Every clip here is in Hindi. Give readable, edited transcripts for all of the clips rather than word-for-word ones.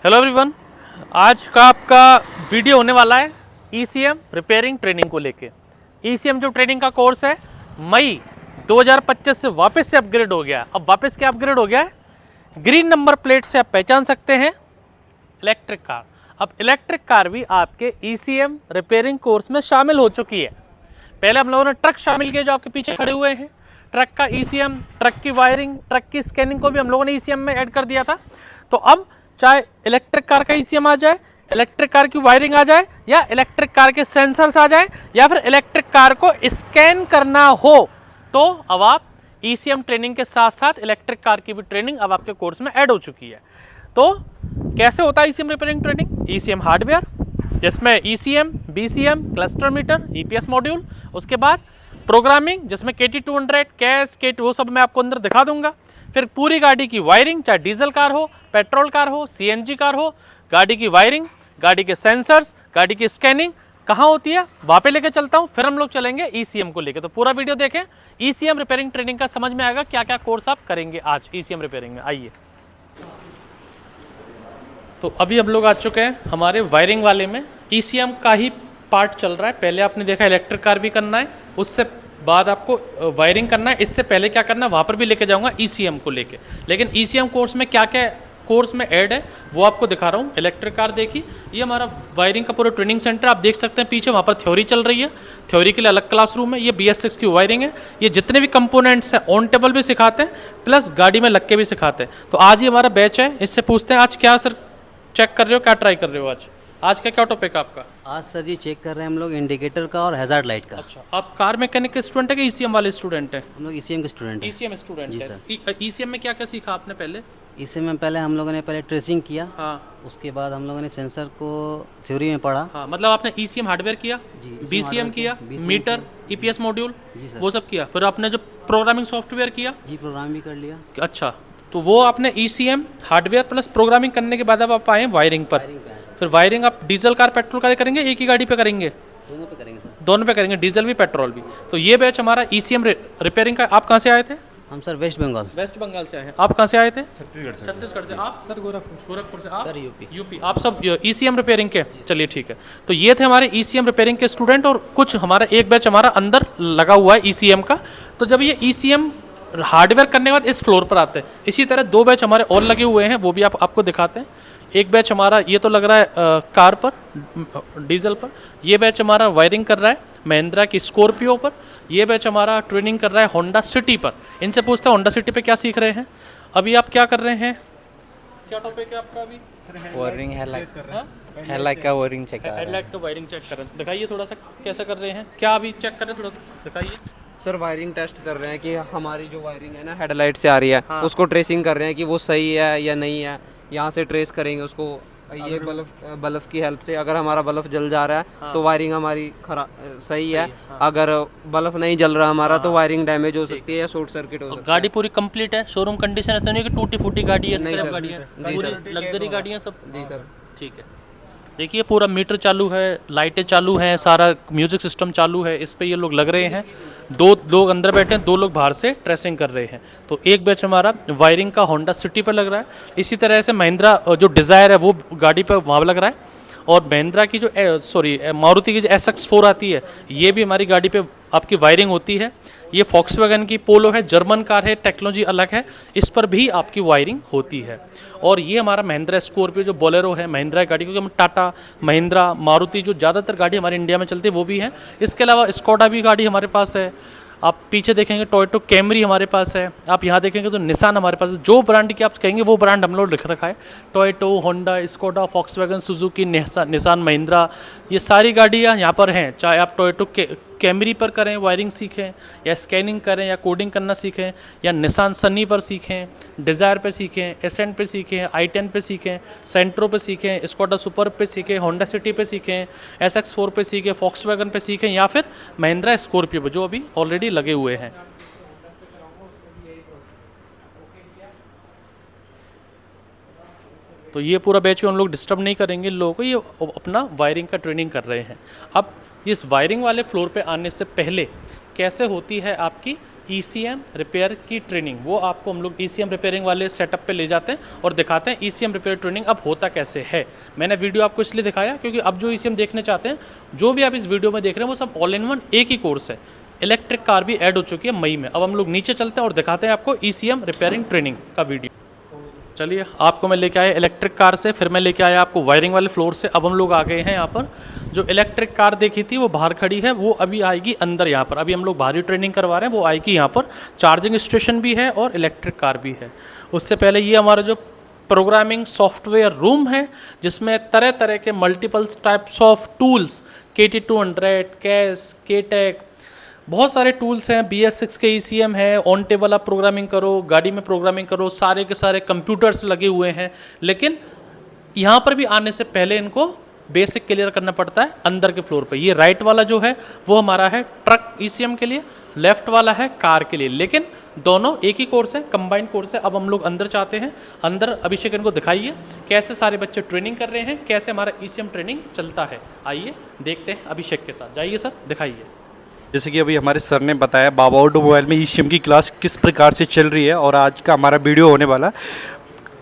हेलो एवरीवन, आज का आपका वीडियो होने वाला है ईसीएम रिपेयरिंग ट्रेनिंग को लेके। ईसीएम जो ट्रेनिंग का कोर्स है मई 2025 से वापस से अपग्रेड हो गया। अब वापस क्या अपग्रेड हो गया है, ग्रीन नंबर प्लेट से आप पहचान सकते हैं इलेक्ट्रिक कार। अब इलेक्ट्रिक कार भी आपके ईसीएम रिपेयरिंग कोर्स में शामिल हो चुकी है। पहले हम लोगों ने ट्रक शामिल किए जो आपके पीछे खड़े हुए हैं, ट्रक का ईसीएम, ट्रक की वायरिंग, ट्रक की स्कैनिंग को भी हम लोगों ने ईसीएम में ऐड कर दिया था। तो अब चाहे इलेक्ट्रिक कार का ईसीएम आ जाए, इलेक्ट्रिक कार की वायरिंग आ जाए, या इलेक्ट्रिक कार के सेंसर्स आ जाए, या फिर इलेक्ट्रिक कार को स्कैन करना हो, तो अब आप ईसीएम ट्रेनिंग के साथ साथ इलेक्ट्रिक कार की भी ट्रेनिंग अब आपके कोर्स में ऐड हो चुकी है। तो कैसे होता है ECM repairing training? ECM hardware जिसमें ECM, BCM, cluster meter, EPS module, उसके बाद प्रोग्रामिंग जिसमें KT200, कैस, केट, वो सब मैं आपको अंदर दिखा दूंगा। फिर पूरी गाड़ी की वायरिंग, चाहे डीजल कार हो, पेट्रोल कार हो, सीएनजी कार हो, गाड़ी की वायरिंग, गाड़ी के सेंसर्स, गाड़ी की स्कैनिंग कहाँ होती है वहाँ पे लेके चलता हूँ। फिर हम लोग चलेंगे ईसीएम को लेके। तो पूरा वीडियो देखें, ईसीएम रिपेयरिंग ट्रेनिंग का समझ में आएगा क्या क्या कोर्स आप करेंगे आज ईसीएम रिपेयरिंग में। आइए, तो अभी हम लोग आ चुके हैं हमारे वायरिंग वाले में। ईसीएम का ही पार्ट चल रहा है। पहले आपने देखा इलेक्ट्रिक कार भी करना है, उससे बाद आपको वायरिंग करना है। इससे पहले क्या करना है वहाँ पर भी लेके जाऊँगा ईसीएम को लेके। लेकिन ईसीएम कोर्स में क्या क्या कोर्स में ऐड है वो आपको दिखा रहा हूँ। इलेक्ट्रिक कार देखिए, ये हमारा वायरिंग का पूरा ट्रेनिंग सेंटर आप देख सकते हैं पीछे, वहाँ पर थ्योरी चल रही है। थ्योरी के लिए अलग क्लासरूम है। ये BS6 की वायरिंग है। ये जितने भी कंपोनेंट्स हैं ऑन टेबल भी सिखाते हैं, प्लस गाड़ी में लग के भी सिखाते हैं। तो आज ही हमारा बैच है, इससे पूछते हैं आज क्या सर चेक कर रहे हो, क्या ट्राई कर रहे हो आज का क्या टॉपिक है आपका? आज सर जी चेक कर रहे हैं हम लोग इंडिकेटर का और हैजार्ड लाइट का। अच्छा, आप कार मैकेनिक के स्टूडेंट है कि ईसीएम वाले स्टूडेंट है? हम लोग ईसीएम के स्टूडेंट हैं। ईसीएम स्टूडेंट जी है। सर। ईसीएम में क्या क्या सीखा आपने पहले? ईसीएम में पहले हम लोगों ने ट्रेसिंग किया। हाँ उसके बाद हम लोगों ने सेंसर को थ्योरी में पढ़ा। हाँ, मतलब आपने ईसीएम हार्डवेयर किया, जी, बीसीएम हार्डवेयर किया, BCM मीटर, ईपीएस मॉड्यूल, जी सर। वो सब किया। फिर आपने जो प्रोग्रामिंग सॉफ्टवेयर किया, जी प्रोग्राम भी कर लिया। अच्छा, तो वो आपने ईसीएम हार्डवेयर प्लस प्रोग्रामिंग करने के बाद अब आप आए वायरिंग पर। वायरिंग पे आए। फिर वायरिंग आप डीजल कार, पेट्रोल कार करेंगे, एक ही गाड़ी पे करेंगे? दोनों पे करेंगे सर। दोनों पे करेंगे, डीजल भी पेट्रोल भी। तो ये बैच हमारा ईसीएम रिपेयरिंग का। आप कहाँ से आए थे? हम सर वेस्ट बंगाल। वेस्ट बंगाल से आए हैं। आप कहाँ से आए थे? छत्तीसगढ़ से। छत्तीसगढ़ से। आप सर? गोरखपुर से। आप? Sir UP. आप सब ईसीएम रिपेयरिंग के? चलिए ठीक है। तो ये थे हमारे ईसीएम रिपेयरिंग के स्टूडेंट, और कुछ हमारा एक बैच हमारा अंदर लगा हुआ है ईसीएम का। तो जब ये ईसीएम हार्डवेयर करने के बाद इस फ्लोर पर आते हैं। इसी तरह दो बैच हमारे और लगे हुए हैं, वो भी आपको दिखाते हैं। एक बैच हमारा ये तो लग रहा है कार पर, डीजल पर। ये बैच हमारा वायरिंग कर रहा है महिंद्रा की स्कॉर्पियो पर। ये बैच हमारा ट्रेनिंग कर रहा है होंडा सिटी पर। इनसे पूछते हैं होंडा सिटी पे क्या सीख रहे हैं। अभी आप क्या कर रहे हैं, क्या टॉपिक है आपका अभी? वायरिंग हेडलाइट का वायरिंग चेक कर रहे हैं। हेडलाइट का वायरिंग चेक कर रहे हैं। दिखाइए थोड़ा सा कैसा कर रहे हैं, क्या अभी चेक कर रहे हैं, थोड़ा दिखाइए। सर वायरिंग टेस्ट कर रहे हैं कि हमारी जो वायरिंग है ना हेडलाइट से आ रही है, उसको ट्रेसिंग कर रहे हैं कि वो सही है या नहीं है। यहाँ से ट्रेस करेंगे उसको, ये बल्ब की हेल्प से। अगर हमारा बल्ब जल जा रहा है तो वायरिंग हमारी सही है। अगर बल्ब नहीं जल रहा हमारा तो वायरिंग डैमेज हो सकती है या शॉर्ट सर्किट हो सकती है। गाड़ी पूरी कंप्लीट है, शोरूम कंडीशन ऐसा नहीं है कि टूटी फूटी गाड़ी है, नहीं स्क्रैप सर। गाड़ी है, जी सर। लग्जरी गाड़ी है सब। जी सर। ठीक है, देखिए पूरा मीटर चालू है, लाइटें चालू हैं, सारा म्यूजिक सिस्टम चालू है। इस पे ये लोग लग रहे हैं। 2 लोग अंदर बैठे हैं, 2 लोग बाहर से ट्रेसिंग कर रहे हैं। तो एक बैच हमारा वायरिंग का होंडा सिटी पर लग रहा है। इसी तरह से महिंद्रा जो डिज़ायर है वो गाड़ी पर वहाँ लग रहा है। और महिंद्रा की जो मारुति की जो SX4 आती है, ये भी हमारी गाड़ी पे आपकी वायरिंग होती है। ये फॉक्सवैगन की पोलो है, जर्मन कार है, टेक्नोलॉजी अलग है, इस पर भी आपकी वायरिंग होती है। और ये हमारा महिंद्रा स्कॉर्पियो जो बोलेरो है, महिंद्रा गाड़ी, क्योंकि हम टाटा, महिंद्रा, मारुति जो ज़्यादातर गाड़ी हमारे इंडिया में चलती है वो भी है। इसके अलावा स्कोडा भी गाड़ी हमारे पास है। आप पीछे देखेंगे टोयोटो कैमरी हमारे पास है। आप यहाँ देखेंगे तो निसान हमारे पास है। जो ब्रांड की आप कहेंगे वो ब्रांड हम लोग लिख रखा है। Toyota, Honda, Skoda, Volkswagen, Suzuki, Nissan, Mahindra, ये सारी गाड़ियाँ यहाँ पर हैं। चाहे आप टोयोटो कैमरी पर करें वायरिंग सीखें, या स्कैनिंग करें, या कोडिंग करना सीखें, या निसान सनी पर सीखें, डिज़ायर पे सीखें, एसेंट पे सीखें, i10 पे सीखें, सेंट्रो पे सीखें, स्कोडा सुपर पे सीखें, होंडा सिटी पे सीखें, SX4 पे सीखें, फॉक्सवैगन पे सीखें, या फिर महिंद्रा स्कॉर्पियो पे जो अभी ऑलरेडी लगे हुए हैं। तो ये पूरा बैच हम लोग डिस्टर्ब नहीं करेंगे लोगों को, ये अपना वायरिंग का ट्रेनिंग कर रहे हैं। अब इस वायरिंग वाले फ्लोर पे आने से पहले कैसे होती है आपकी ECM रिपेयर की ट्रेनिंग, वो आपको हम लोग ECM रिपेयरिंग वाले सेटअप पे ले जाते हैं और दिखाते हैं ECM रिपेयर ट्रेनिंग अब होता कैसे है। मैंने वीडियो आपको इसलिए दिखाया क्योंकि अब जो ECM देखने चाहते हैं, जो भी आप इस वीडियो में देख रहे हैं, वो सब ऑल इन वन एक ही कोर्स है। इलेक्ट्रिक कार भी ऐड हो चुकी है मई में। अब हम लोग नीचे चलते हैं और दिखाते हैं आपको ECM रिपेयरिंग ट्रेनिंग का वीडियो। चलिए, आपको मैं लेके आया इलेक्ट्रिक कार से, फिर मैं लेके आया आपको वायरिंग वाले फ्लोर से। अब हम लोग आ गए हैं यहाँ पर। जो इलेक्ट्रिक कार देखी थी वो बाहर खड़ी है, वो अभी आएगी अंदर यहाँ पर। अभी हम लोग बाहरी ट्रेनिंग करवा रहे हैं, वो आएगी यहाँ पर। चार्जिंग स्टेशन भी है और इलेक्ट्रिक कार भी है। उससे पहले ये हमारा जो प्रोग्रामिंग सॉफ्टवेयर रूम है, जिसमें तरह तरह के multiples types of tools, KT200, कैस, KTEC, बहुत सारे टूल्स हैं। BS6 के ECM है, ऑन टेबल आप प्रोग्रामिंग करो, गाड़ी में प्रोग्रामिंग करो, सारे के सारे कंप्यूटर्स लगे हुए हैं। लेकिन यहाँ पर भी आने से पहले इनको बेसिक क्लियर करना पड़ता है अंदर के फ्लोर पे। ये राइट वाला जो है वो हमारा है ट्रक ECM के लिए, लेफ्ट वाला है कार के लिए। लेकिन दोनों एक ही कोर्स है, कंबाइंड कोर्स है। अब हम लोग अंदर चाहते हैं। अंदर अभिषेक इनको दिखाइए कैसे सारे बच्चे ट्रेनिंग कर रहे हैं, कैसे हमारा ECM ट्रेनिंग चलता है। आइए देखते हैं अभिषेक के साथ। जाइए सर, दिखाइए। जैसे कि अभी हमारे सर ने बताया बाबा ऑटोमोबाइल में ECM की क्लास किस प्रकार से चल रही है, और आज का हमारा वीडियो होने वाला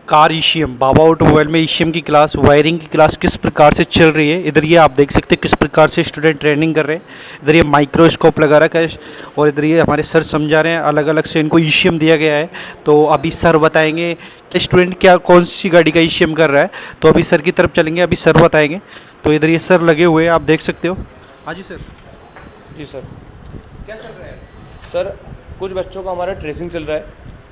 कार ECM, बाबा ऑटोमोबाइल में ECM की क्लास, वायरिंग की क्लास किस प्रकार से चल रही है। इधर ये आप देख सकते हैं किस प्रकार से स्टूडेंट ट्रेनिंग कर रहे हैं। इधर ये माइक्रोस्कोप लगा रखा है और इधर ये हमारे सर समझा रहे हैं, अलग अलग से इनको ECM दिया गया है। तो अभी सर बताएंगे कि स्टूडेंट क्या कौन सी गाड़ी का ECM कर रहा है। तो अभी सर की तरफ चलेंगे, अभी सर बताएंगे। तो इधर ये सर लगे हुए हैं, आप देख सकते हो। हाँ जी सर। जी सर। क्या चल रहा है सर? कुछ बच्चों का हमारा ट्रेसिंग चल रहा है,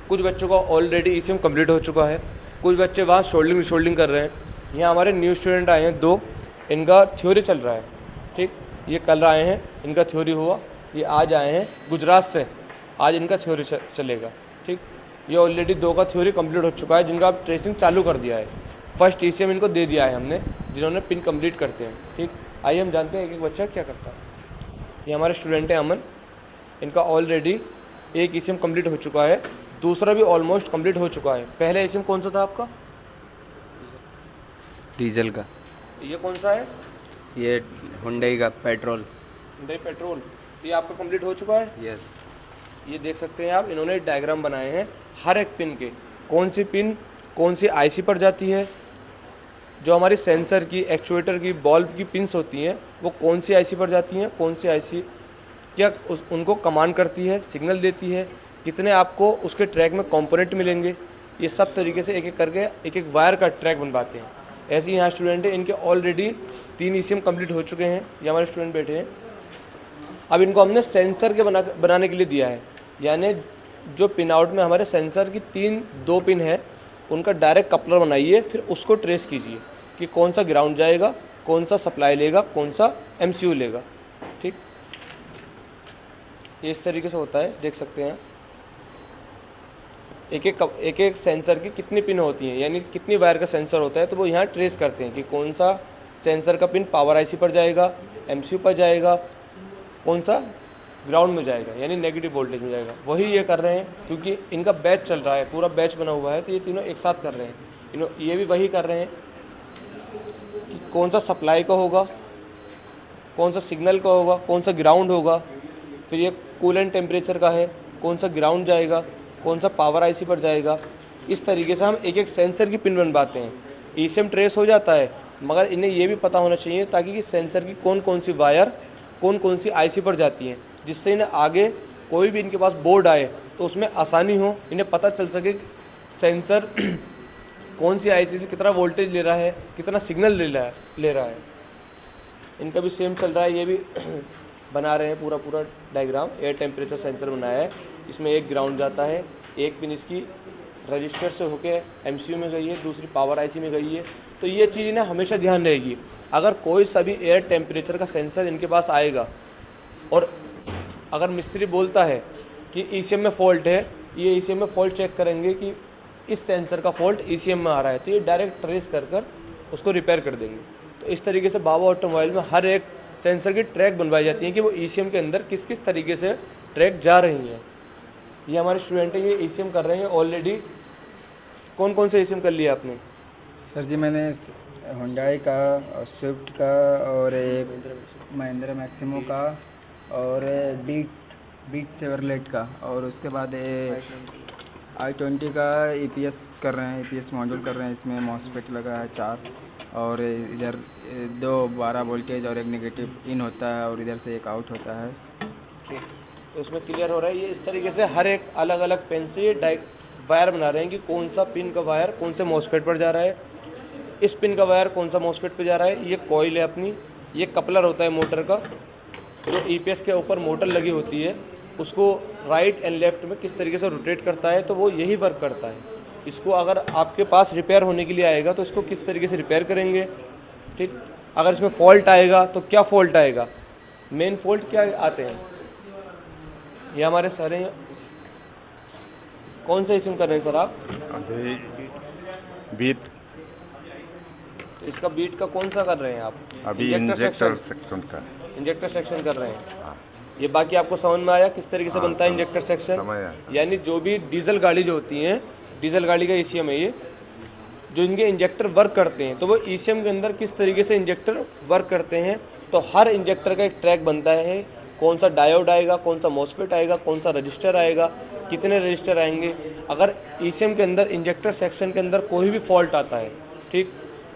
कुछ बच्चों का ऑलरेडी ECM कंप्लीट हो चुका है, कुछ बच्चे वहाँ शोल्डिंग कर रहे हैं। यहाँ हमारे न्यू स्टूडेंट आए हैं 2, इनका थ्योरी चल रहा है। ठीक, ये कल आए हैं, इनका थ्योरी हुआ। ये आज आए हैं गुजरात से, आज इनका थ्योरी चलेगा। ठीक, ये ऑलरेडी 2 का थ्योरी कंप्लीट हो चुका है, जिनका आप ट्रेसिंग चालू कर दिया है। फर्स्ट ECM इनको दे दिया है हमने, जिन्होंने पिन कंप्लीट करते हैं। ठीक, आइए हम जानते हैं एक एक बच्चा क्या करता है। ये हमारे स्टूडेंट हैं अमन, इनका ऑलरेडी एक ECM कंप्लीट हो चुका है, दूसरा भी ऑलमोस्ट कंप्लीट हो चुका है। पहला ECM कौन सा था आपका? डीजल का। ये कौन सा है? ये हुंडई का पेट्रोल। Hyundai petrol. तो ये आपका कंप्लीट हो चुका है। यस। ये देख सकते हैं आप, इन्होंने डायग्राम बनाए हैं हर एक पिन के, कौन सी पिन कौन सी IC पर जाती है, जो हमारी सेंसर की, एक्चुएटर की, बल्ब की पिन्स होती हैं वो कौन सी IC पर जाती हैं, कौन सी IC क्या उनको कमांड करती है, सिग्नल देती है, कितने आपको उसके ट्रैक में कंपोनेंट मिलेंगे। ये सब तरीके से एक एक करके एक एक वायर का ट्रैक बनवाते हैं। ऐसे ही यहाँ स्टूडेंट है, इनके ऑलरेडी 3 ECM कंप्लीट हो चुके हैं। ये हमारे स्टूडेंट बैठे हैं। अब इनको हमने सेंसर के बनाने के लिए दिया है, यानी जो पिन आउट में हमारे सेंसर की 2 पिन है, उनका डायरेक्ट कपलर बनाइए, फिर उसको ट्रेस कीजिए कि कौन सा ग्राउंड जाएगा, कौन सा सप्लाई लेगा, कौन सा MCU लेगा। ठीक, ये इस तरीके से होता है, देख सकते हैं। एक एक सेंसर की कितनी पिन होती हैं, यानी कितनी वायर का सेंसर होता है, तो वो यहाँ ट्रेस करते हैं कि कौन सा सेंसर का पिन पावर IC पर जाएगा, MCU पर जाएगा, कौन सा ग्राउंड में जाएगा, यानी नेगेटिव वोल्टेज में जाएगा। वही ये कर रहे हैं, क्योंकि इनका बैच चल रहा है, पूरा बैच बना हुआ है, तो ये तीनों एक साथ कर रहे हैं। ये भी वही कर रहे हैं कि कौन सा सप्लाई का होगा, कौन सा सिग्नल का होगा, कौन सा ग्राउंड होगा, फिर ये कूलेंट टेम्परेचर का है, कौन सा ग्राउंड जाएगा, कौन सा पावर IC पर जाएगा। इस तरीके से हम एक एक सेंसर की पिन बनवाते हैं। ECM ट्रेस हो जाता है, मगर इन्हें ये भी पता होना चाहिए ताकि कि सेंसर की कौन कौन सी वायर कौन कौन सी IC पर जाती हैं, जिससे इन्हें आगे कोई भी इनके पास बोर्ड आए तो उसमें आसानी हो, इन्हें पता चल सके सेंसर कौन सी IC से कितना वोल्टेज ले रहा है, कितना सिग्नल ले रहा है। इनका भी सेम चल रहा है, ये भी बना रहे हैं पूरा डायग्राम। एयर टेम्परेचर सेंसर बनाया है, इसमें एक ग्राउंड जाता है, एक पिन इसकी रजिस्टर से होके MCU में गई है, दूसरी पावर IC में गई है। तो ये चीज़ इन्हें हमेशा ध्यान रहेगी। अगर कोई सा भी एयर टेम्परेचर का सेंसर इनके पास आएगा और अगर मिस्त्री बोलता है कि ECM में फ़ॉल्ट है, ये ECM में फ़ॉल्ट चेक करेंगे कि इस सेंसर का फ़ॉल्ट ECM में आ रहा है, तो ये डायरेक्ट ट्रेस कर उसको रिपेयर कर देंगे। तो इस तरीके से बाबा ऑटोमोबाइल में हर एक सेंसर की ट्रैक बनवाई जाती है कि वो ECM के अंदर किस किस तरीके से ट्रैक जा रही हैं। ये हमारे स्टूडेंट हैं, ये ECM कर रहे हैं ऑलरेडी। कौन कौन से ECM कर लिया आपने? सर जी मैंने हुंडई का और स्विफ्ट का और एक महिंद्रा मैक्सिमो का और बीच सेवरलेट का, और उसके बाद i20 का EPS कर रहे हैं, EPS मॉड्यूल कर रहे हैं। इसमें मॉसफेट लगा है 4, और इधर 2 12 वोल्टेज और एक नेगेटिव इन होता है, और इधर से एक आउट होता है। ठीक, तो इसमें क्लियर हो रहा है। ये इस तरीके से हर एक अलग अलग पेन से ये वायर बना रहे हैं कि कौन सा पिन का वायर कौन से मॉसफेट पर जा रहा है, इस पिन का वायर कौन सा मॉसफेट पर जा रहा है। ये कॉइल है अपनी, ये कपलर होता है मोटर का, जो EPS के ऊपर मोटर लगी होती है उसको राइट एंड लेफ्ट में किस तरीके से रोटेट करता है, तो वो यही वर्क करता है। इसको अगर आपके पास रिपेयर होने के लिए आएगा तो इसको किस तरीके से रिपेयर करेंगे। ठीक, अगर इसमें फॉल्ट आएगा तो क्या फॉल्ट आएगा, मेन फॉल्ट क्या आते हैं। ये हमारे सर हैं, कौन सा इस्म कर रहे हैं सर आप। अभी बीट, तो इसका बीट का कौन सा कर रहे हैं आप। अभी इंजेक्टर सेक्शन का इंजेक्टर सेक्शन कर रहे हैं। ये बाकी आपको समझ में आया किस तरीके से बनता है इंजेक्टर सेक्शन। यानी जो भी डीजल गाड़ी जो होती है, डीजल गाड़ी का ECM है ये, जो इनके इंजेक्टर वर्क करते हैं तो वो ECM के अंदर किस तरीके से इंजेक्टर वर्क करते हैं। तो हर इंजेक्टर का एक ट्रैक बनता है, कौन सा डायोड आएगा, कौन सा मॉसफेट आएगा, कौन सा रजिस्टर आएगा, कितने रजिस्टर आएंगे। अगर ECM के अंदर इंजेक्टर सेक्शन के अंदर कोई भी फॉल्ट आता है, ठीक,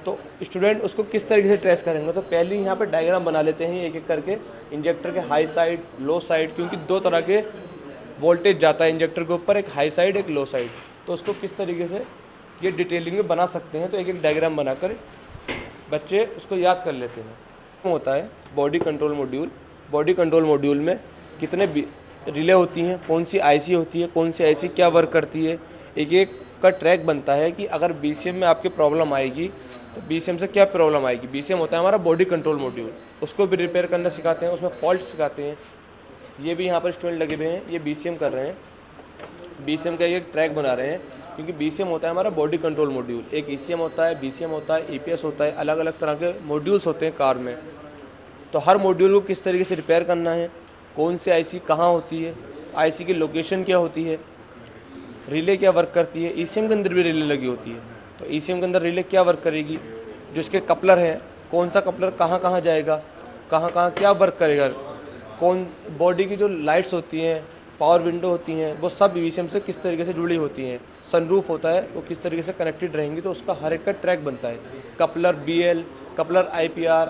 तो स्टूडेंट उसको किस तरीके से ट्रेस करेंगे। तो पहले यहाँ पे डायग्राम बना लेते हैं एक एक करके, इंजेक्टर के हाई साइड लो साइड, क्योंकि 2 तरह के वोल्टेज जाता है इंजेक्टर के ऊपर, एक हाई साइड एक लो साइड। तो उसको किस तरीके से ये डिटेलिंग में बना सकते हैं, तो एक एक डायग्राम बनाकर बच्चे उसको याद कर लेते हैं। होता है body control module, body control module में कितने रिले होती हैं, कौन सी IC होती है, कौन सी IC क्या वर्क करती है, एक एक का ट्रैक बनता है कि अगर BCM में आपकी प्रॉब्लम आएगी तो BCM से क्या प्रॉब्लम आएगी। BCM होता है हमारा बॉडी कंट्रोल मॉड्यूल, उसको भी रिपेयर करना सिखाते हैं, उसमें फॉल्ट सिखाते हैं। ये भी यहाँ पर स्टूडेंट लगे हुए हैं, ये BCM कर रहे हैं, BCM का एक ट्रैक बना रहे हैं, क्योंकि BCM होता है हमारा बॉडी कंट्रोल मॉड्यूल। एक ECM होता है, BCM होता है, EPS होता है, अलग अलग तरह के मॉड्यूल्स होते हैं कार में। तो हर मॉड्यूल को किस तरीके से रिपेयर करना है, कौन सी IC कहाँ होती है, IC की लोकेशन क्या होती है, रिले क्या वर्क करती है। ECM के अंदर भी रिले लगी होती है, तो ECM के अंदर रिले क्या वर्क करेगी, जो इसके कपलर है, कौन सा कपलर कहाँ कहाँ जाएगा, कहाँ कहाँ क्या वर्क करेगा, कौन बॉडी की जो लाइट्स होती हैं, पावर विंडो होती हैं, वो सब ECM से किस तरीके से जुड़ी होती हैं। सनरूफ होता है वो किस तरीके से कनेक्टेड रहेंगी, तो उसका हर एक का ट्रैक बनता है। Coupler BL, coupler IPR,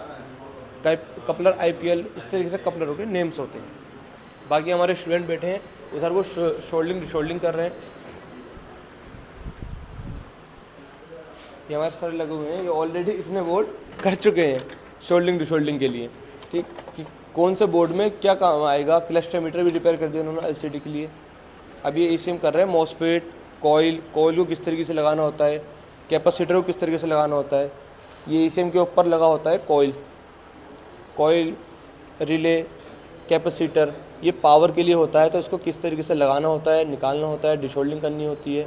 coupler IPL, इस तरीके से कपलरों के नेम्स होते हैं। बाकी हमारे स्टूडेंट बैठे हैं उधर, वो शोल्डिंग डिशोल्डिंग कर रहे हैं। ये हमारे सर लगे हुए हैं, ये ऑलरेडी इतने बोर्ड कर चुके हैं शोल्डिंग डिशोल्डिंग के लिए। ठीक, कि कौन से बोर्ड में क्या काम आएगा। क्लस्टर मीटर भी रिपेयर कर दिया उन्होंने LCD के लिए। अब ये ECM कर रहे हैं मॉसफेट, कॉइल को किस तरीके से लगाना होता है, कैपेसिटर को किस तरीके से लगाना होता है। ये ECM के ऊपर लगा होता है कॉइल, रिले, कैपेसिटर, ये पावर के लिए होता है, तो इसको किस तरीके से लगाना होता है, निकालना होता है, डिशोल्डिंग करनी होती है।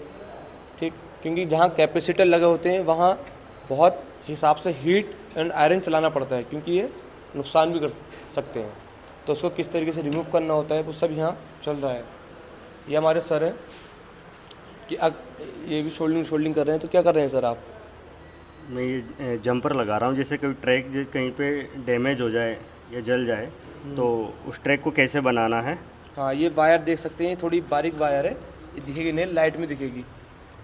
ठीक, क्योंकि जहाँ कैपेसिटर लगे होते हैं वहाँ बहुत हिसाब से हीट एंड आयरन चलाना पड़ता है, क्योंकि ये नुकसान भी कर सकते हैं। तो उसको किस तरीके से रिमूव करना होता है वो सब यहाँ चल रहा है। ये हमारे सर हैं कि ये भी शोल्डिंग कर रहे हैं। तो क्या कर रहे हैं सर आप। मैं ये जंपर लगा रहा हूँ, जैसे कोई ट्रैक कहीं पे डैमेज हो जाए या जल जाए तो उस ट्रैक को कैसे बनाना है। हाँ, ये वायर देख सकते हैं, थोड़ी बारीक वायर है, ये दिखेगी नहीं, लाइट में दिखेगी,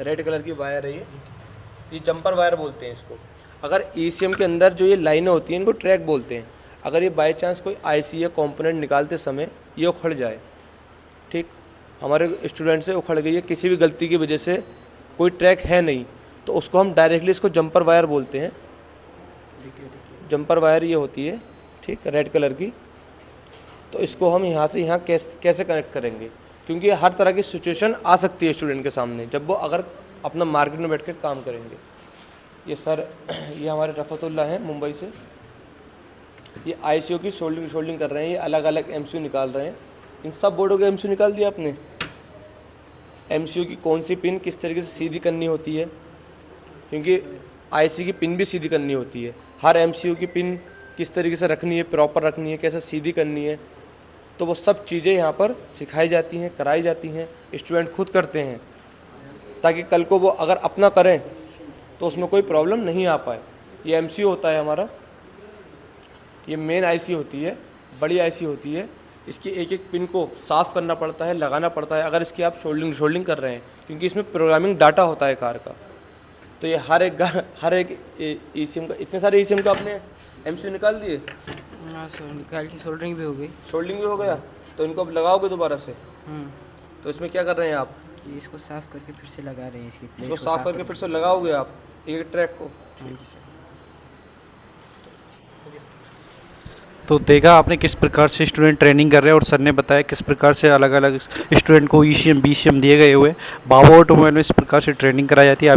रेड कलर की वायर है ये जंपर वायर बोलते हैं इसको। अगर ECM के अंदर जो ये लाइनें होती हैं इनको ट्रैक बोलते हैं। अगर ये बाई चांस कोई IC या कंपोनेंट निकालते समय ये उखड़ जाए, ठीक, हमारे स्टूडेंट से उखड़ गई है किसी भी गलती की वजह से, कोई ट्रैक है नहीं, तो उसको हम डायरेक्टली इसको जंपर वायर बोलते हैं। जंपर वायर ये होती है, ठीक, रेड कलर की। तो इसको हम यहाँ से यहाँ कैसे कनेक्ट करेंगे, क्योंकि हर तरह की सिचुएशन आ सकती है स्टूडेंट के सामने जब वो अगर अपना मार्केट में बैठ के काम करेंगे। ये सर, ये हमारे रफ़तुल्लाह हैं मुंबई से, ये ICO की शोल्डिंग कर रहे हैं। ये अलग अलग MCU निकाल रहे हैं। इन सब बोर्डों के MCU निकाल दिया आपने। MCU की कौन सी पिन किस तरीके से सीधी करनी होती है, क्योंकि IC की पिन भी सीधी करनी होती है। हर MCU की पिन किस तरीके से रखनी है, प्रॉपर रखनी है, कैसे सीधी करनी है, तो वो सब चीज़ें यहाँ पर सिखाई जाती हैं, कराई जाती हैं। स्टूडेंट खुद करते हैं ताकि कल को वो अगर अपना करें तो उसमें कोई प्रॉब्लम नहीं आ पाए। ये MCU होता है हमारा, ये मेन IC होती है, बड़ी IC होती है, इसकी एक एक पिन को साफ़ करना पड़ता है, लगाना पड़ता है, अगर इसकी आप शोल्डिंग कर रहे हैं, क्योंकि इसमें प्रोग्रामिंग डाटा होता है कार का। तो ये हर एक ECM का, इतने सारे ECM का आपने MCU निकाल दिए? हाँ सर, निकाल की सोल्डरिंग भी हो गई। शोल्डिंग भी हो गया, तो इनको अब लगाओगे दोबारा से। तो इसमें क्या कर रहे हैं आप? ये इसको साफ़ करके फिर से लगा रहे हैं, इसकी प्लेट इसको साफ़ करके फिर से लगाओगे आप एक ट्रैक को। तो देखा आपने किस प्रकार से स्टूडेंट ट्रेनिंग कर रहे हैं और सर ने बताया किस प्रकार से अलग अलग स्टूडेंट को ECM BCM दिए गए हुए। बाबा ऑटोमोबाइल में इस प्रकार से ट्रेनिंग कराई जाती है।